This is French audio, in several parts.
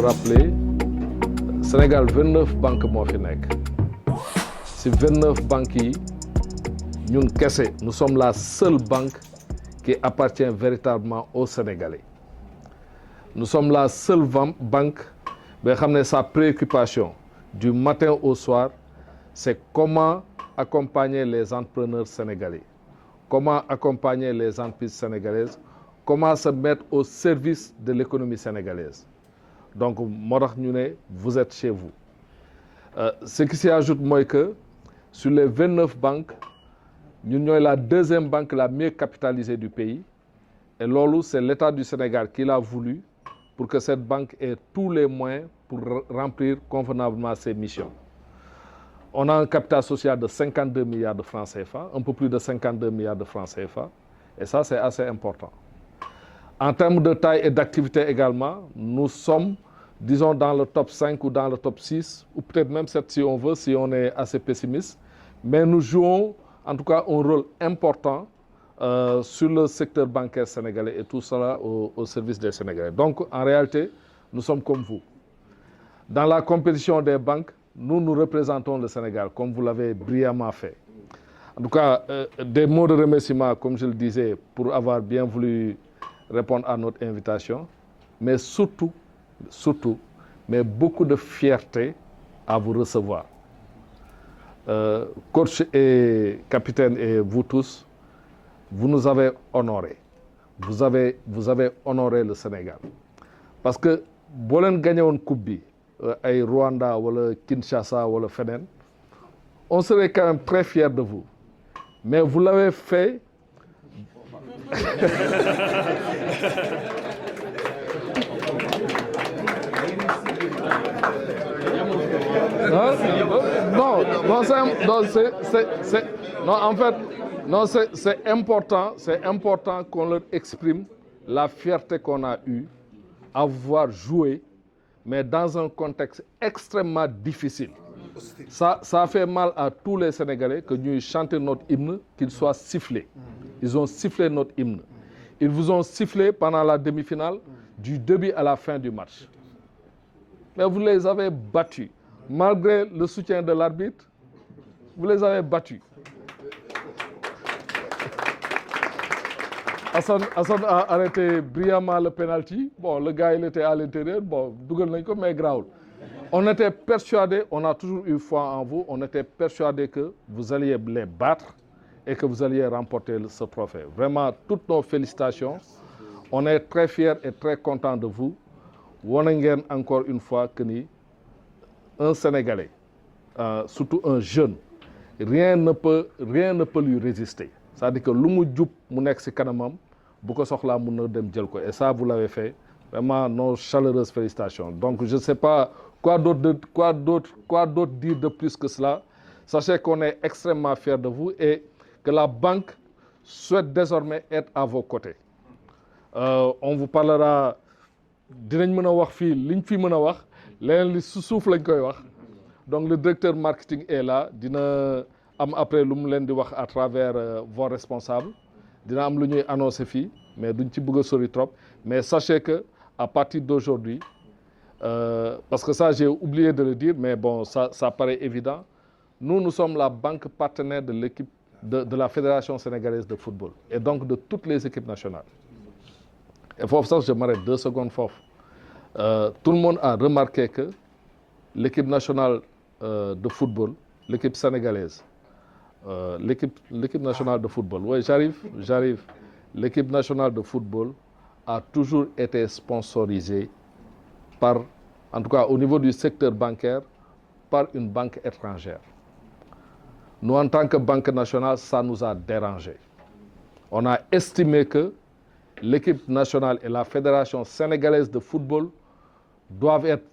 rappeler, Sénégal 29 banques moo fi nekk. Si 29 banques yi, ñun kese, nous sommes la seule banque qui appartient véritablement aux Sénégalais. Nous sommes la seule banque bi xam ne sa préoccupation du matin au soir, c'est comment accompagner les entrepreneurs sénégalais, comment accompagner les entreprises sénégalaises, comment se mettre au service de l'économie sénégalaise. Donc, moo tax ñu ne vous êtes chez vous. Ce qui s'y ajoute mooy que sur les 29 banques, ñun ñooy la deuxième banque la mieux capitalisée du pays. Et loolu, c'est l'État du Sénégal qui l'a voulu pour que cette banque ait tous les moyens pour remplir convenablement ses missions. On a un capital social de 52 milliards de francs CFA, un peu plus de 52 milliards de francs CFA. Et ça, c'est assez important. En termes de taille et d'activité également, nous sommes, disons, dans le top 5 ou dans le top 6, ou peut-être même 7 si on veut, si on est assez pessimiste. Mais nous jouons en tout cas un rôle important sur le secteur bancaire sénégalais et tout cela au service des Sénégalais. Donc, en réalité, nous sommes comme vous. Dans la compétition des banques, nous représentons le Sénégal, comme vous l'avez brillamment fait. En tout cas, des mots de remerciement, comme je le disais, pour avoir bien voulu répondre à notre invitation, mais surtout, mais beaucoup de fierté à vous recevoir. Coach et capitaine et vous tous, vous nous avez honorés. Vous avez honoré le Sénégal. Parce que boo leen gagné woon coupe bi ay Rwanda wala Kinshasa wala feneen, on serait quand même très fiers de vous. Mais vous l'avez fait c'est important qu'on leur exprime la fierté qu'on a eue à voir jouer, mais dans un contexte extrêmement difficile. Ça fait mal à tous les Sénégalais que nous chantions notre hymne, qu'il soit sifflé. Ils ont sifflé notre hymne. Ils vous ont sifflé pendant la demi-finale, du début à la fin du match. Mais vous les avez battus. Malgré le soutien de l'arbitre, vous les avez battus. Hassan a arrêté brillamment le penalty. Bon, le gars, il était à l'intérieur. Bon, mais grave. On était persuadés, on a toujours eu foi en vous, on était persuadés que vous alliez les battre et que vous alliez remporter ce trophée. Vraiment, toutes nos félicitations. On est très fiers et très contents de vous. Wonengen encore une fois que ni un Sénégalais, surtout un jeune, rien ne peut lui résister. C'est-à-dire que l'umu djup mu nek ci kanamam bu ko soxla mun na dem jël ko, et ça vous l'avez fait. Vraiment nos chaleureuses félicitations. Donc je ne sais pas quoi d'autre dire de plus que cela. Sachez qu'on est extrêmement fiers de vous et que la banque souhaite désormais être à vos côtés. On vous parlera dinañ mën a wax fii liñ fi mën a wax leneen li suuf lañ koy wax. Donc le directeur marketing est là, dina am après lu mu leen di wax à travers vos responsables, dina am lu ñuy annoncer fii, mais duñ ci bëgg a sori trop. Mais sachez que à partir d'aujourd'hui, parce que ça j'ai oublié de le dire, mais bon, ça paraît évident, nous sommes la banque partenaire de l'équipe de la Fédération sénégalaise de football et donc de toutes les équipes nationales. Et pour ça, je m'arrête 2 secondes. Tout le monde a remarqué que l'équipe nationale de football, l'équipe sénégalaise, l'équipe nationale de football, oui, j'arrive. L'équipe nationale de football a toujours été sponsorisée par, en tout cas au niveau du secteur bancaire, par une banque étrangère. Nous, en tant que banque nationale, ça nous a dérangé. On a estimé que l'équipe nationale et la Fédération sénégalaise de football doivent être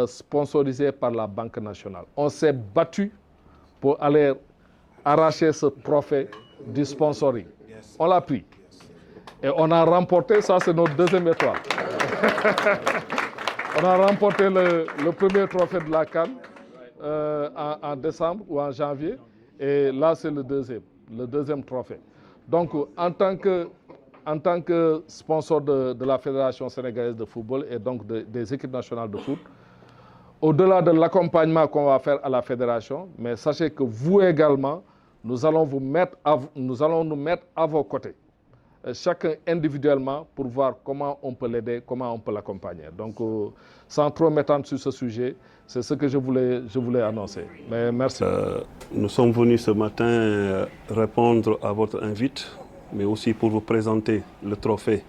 sponsorisées par la Banque nationale. On s'est battu pour aller arracher ce trophée du sponsoring. On l'a pris. Et on a remporté, ça c'est notre deuxième étoile. On a remporté le premier trophée de la CAN en décembre ou en janvier. Et là c'est le deuxième trophée. Donc en tant que en tant que sponsor de la Fédération sénégalaise de football et donc des équipes nationales de foot, au-delà de l'accompagnement qu'on va faire à la fédération, mais sachez que vous également, nous allons nous mettre à vos côtés, chacun individuellement, pour voir comment on peut l'aider, comment on peut l'accompagner. Donc, sans trop m'étendre sur ce sujet, c'est ce que je voulais annoncer. Mais merci. Nous sommes venus ce matin répondre à votre invite, mais aussi pour vous présenter le trophée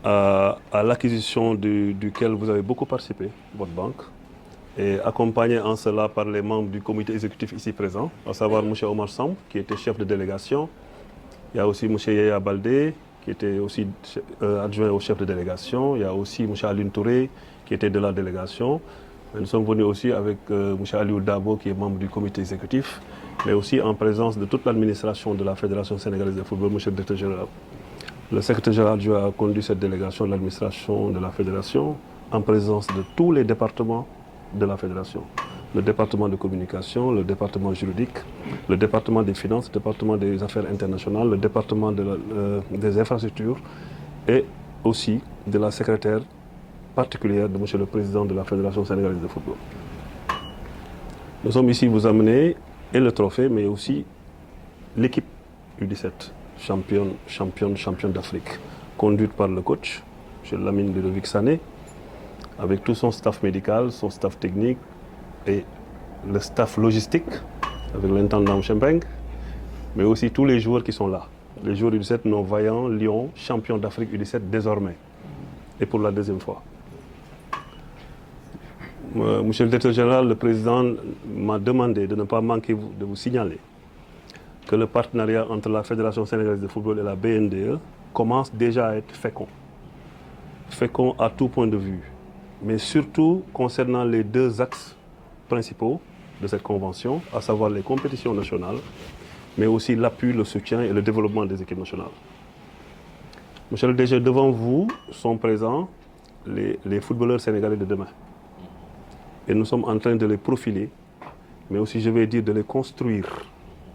à l'acquisition duquel vous avez beaucoup participé, votre banque, et accompagné en cela par les membres du comité exécutif ici présent, à savoir M. Omar Samb, qui était chef de délégation. Il y a aussi M. Yaya Baldé, qui était aussi adjoint au chef de délégation. Il y a aussi M. Aline Touré, qui était de la délégation. Nous sommes venus aussi avec M. Aliou Dabo, qui est membre du comité exécutif, mais aussi en présence de toute l'administration de la Fédération sénégalaise de football, M. le directeur général. Le secrétaire général a conduit cette délégation de l'administration de la Fédération en présence de tous les départements de la Fédération. Le département de communication, le département juridique, le département des finances, le département des affaires internationales, le département des infrastructures et aussi de la secrétaire particulière de M. le Président de la Fédération sénégalaise de football. Nous sommes ici vous amener et le trophée, mais aussi l'équipe U17, championne d'Afrique, conduite par le coach, M. Lamine Ludovic Sané, avec tout son staff médical, son staff technique et le staff logistique, avec l'intendant Chembeng, mais aussi tous les joueurs qui sont là. Les joueurs U17, nos vaillants Lyon, champions d'Afrique U17 désormais, et pour la deuxième fois. Monsieur le directeur général, le président m'a demandé de ne pas manquer de vous signaler que le partenariat entre la Fédération sénégalaise de football et la BNDE commence déjà à être fécond. Fécond à tout point de vue, mais surtout concernant les deux axes principaux de cette convention, à savoir les compétitions nationales, mais aussi l'appui, le soutien et le développement des équipes nationales. Monsieur le DG, devant vous sont présents les footballeurs sénégalais de demain. Et nous sommes en train de les profiler, mais aussi, je vais dire, de les construire.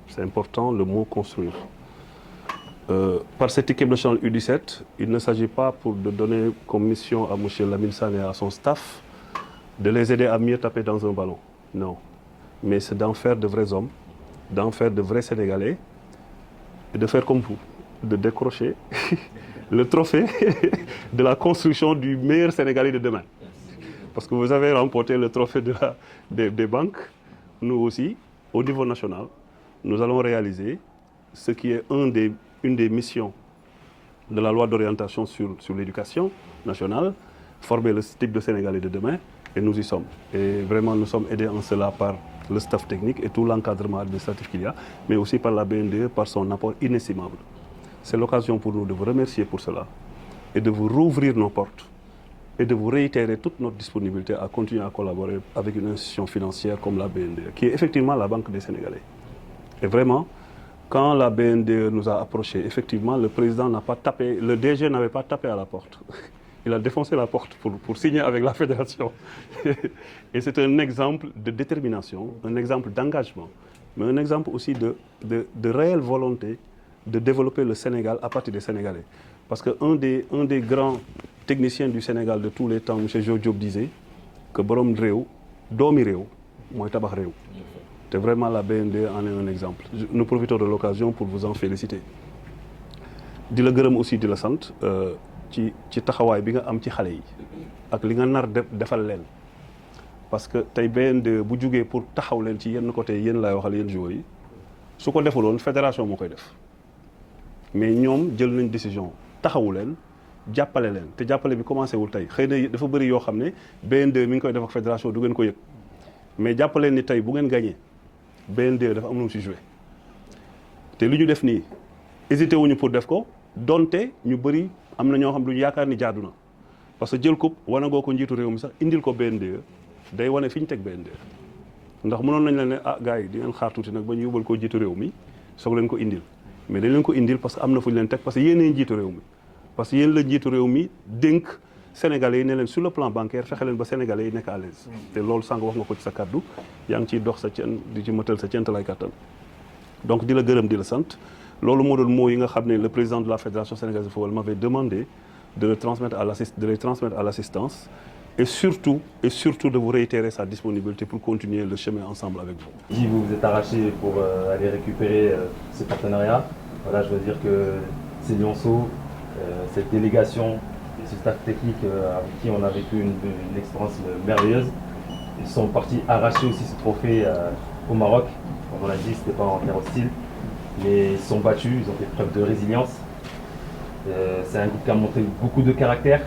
C'est important, le mot construire. Par cette équipe nationale U17, il ne s'agit pas de donner comme mission à M. Lamine Sané et à son staff de les aider à mieux taper dans un ballon. Non. Mais c'est d'en faire de vrais hommes, d'en faire de vrais Sénégalais, et de faire comme vous, de décrocher le trophée de la construction du meilleur Sénégalais de demain. Parce que vous avez remporté le trophée des banques. Nous aussi, au niveau national, nous allons réaliser ce qui est une des missions de la loi d'orientation sur l'éducation nationale, former le type de Sénégalais de demain, et nous y sommes. Et vraiment, nous sommes aidés en cela par le staff technique et tout l'encadrement administratif qu'il y a, mais aussi par la BNDE, par son apport inestimable. C'est l'occasion pour nous de vous remercier pour cela et de vous rouvrir nos portes et de vous réitérer toute notre disponibilité à continuer à collaborer avec une institution financière comme la BNDE, qui est effectivement la Banque des Sénégalais. Et vraiment, quand la BNDE nous a approchés, effectivement, le président n'a pas tapé, le DG n'avait pas tapé à la porte. Il a défoncé la porte pour signer avec la fédération. Et c'est un exemple de détermination, un exemple d'engagement, mais un exemple aussi de réelle volonté de développer le Sénégal à partir des Sénégalais. Parce qu'un des grands technicien du Sénégal de tous les temps, M. Jo Diop, disait que borom réew, doomi réew, mooy tabax réew. C'est vraiment la BND en est un exemple. Nous profitons de l'occasion pour vous en féliciter. Di la gërëm aussi di la sant ci taxawaay bi nga am ci xale yi ak li nga nar defal leen. Parce que tey BND bu jugee pour taxaw leen ci yenn côté yéen laay waxal yéen joueurs yi su ko defuloon fédération moo koy def. Mais ñoom jël nañ décision taxawu leen. Jàppale leen te jàppale bi commencé wul tey xëy na dafa bëri yoo xam ne BND mi ngi koy def ak fédération du ngeen ko yëg mais jàppaleen ni tey bu ngeen gagné BND dafa am lu mu si joué te li ñu def nii hésité wuñu pour def ko donte ñu bëri am na ñoo xam duñu yaakaar ni jaadu na parce que jël coupe wanagoo ko njiitu réew mi sax indil ko BND day wane fi ñu teg BND ndax mënoon nañ leen ne ah gars yi di ngeen xaar tuuti nag ba ñu yóbbal koo njiitu réew mi soog leen ko indil mais dañ leen ko indil parce que am na fu ñu leen teg parce que yéenee njiitu réew mi parce que yéen la njiitu réew mi dénk Sénégalais yi ne leen sur le plan bancaire fexe leen ba Sénégalais yi nekk à l'aise te loolu sànq wax nga ko ci sa kaddu yaa ngi ciy dox sa cen di ci mëtal sa cent lay kattan donc di la gërëm di la sant loolu moo doon moo yi nga xam ne le président de la Fédération sénégalaise de football m'avait demandé de les transmettre à l'assistance et surtout de vous réitérer sa disponibilité pour continuer le chemin ensemble avec vous. Vous vous êtes arraché pour aller récupérer ce partenariat. Voilà, je veux dire que ces lionceaux, cette délégation et ce staff technique avec qui on a vécu une expérience merveilleuse, ils sont partis arracher aussi ce trophée au Maroc. Comme on l'a dit, ce n'était pas en terre hostile, mais ils se sont battus, ils ont fait preuve de résilience. C'est un groupe qui a montré beaucoup de caractère,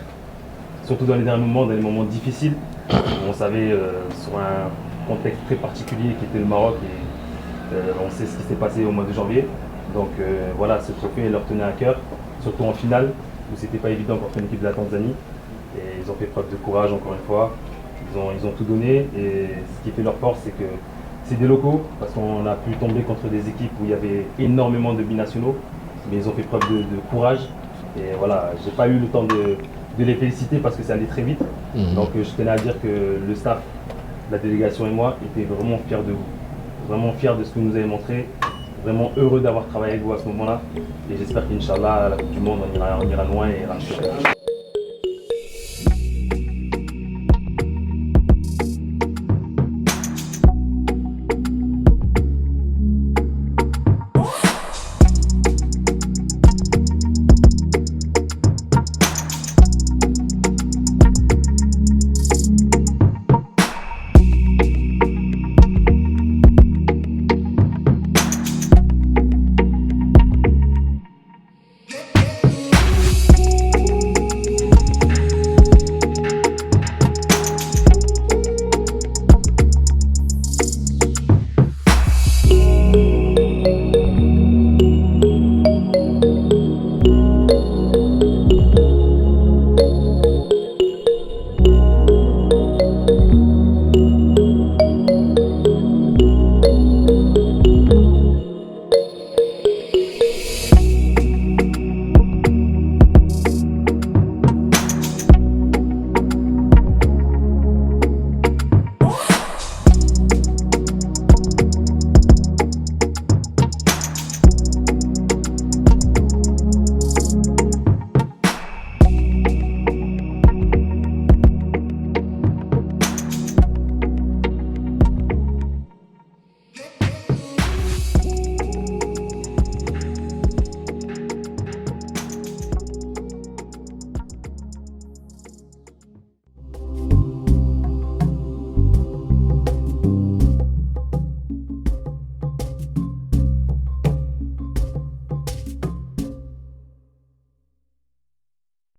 surtout dans les derniers moments, dans les moments difficiles. On savait sur un contexte très particulier qui était le Maroc et on sait ce qui s'est passé au mois de janvier. Donc voilà, ce trophée leur tenait à cœur, surtout en finale où c'était pas évident contre une équipe de la Tanzanie. Et ils ont fait preuve de courage encore une fois. Ils ont tout donné et ce qui fait leur force, c'est que c'est des locaux parce qu'on a pu tomber contre des équipes où il y avait énormément de binationaux, mais ils ont fait preuve de courage. Et voilà, j'ai pas eu le temps de les féliciter parce que ça allait très vite. Donc je tenais à dire que le staff, la délégation et moi étaient vraiment fiers de vous, vraiment fiers de ce que vous nous avez montré, vraiment heureux d'avoir travaillé avec vous à ce moment-là. Et j'espère qu'Inch'Allah, à la Coupe du Monde, on ira loin et ira.